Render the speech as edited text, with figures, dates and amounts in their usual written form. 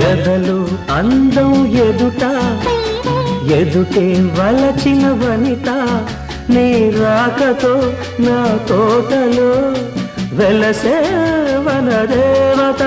ఎదలు అందం ఎదుట ఎదుటే వలచిన వనిత నీ రాకతో నా తోటలో వెలసే వనదేవత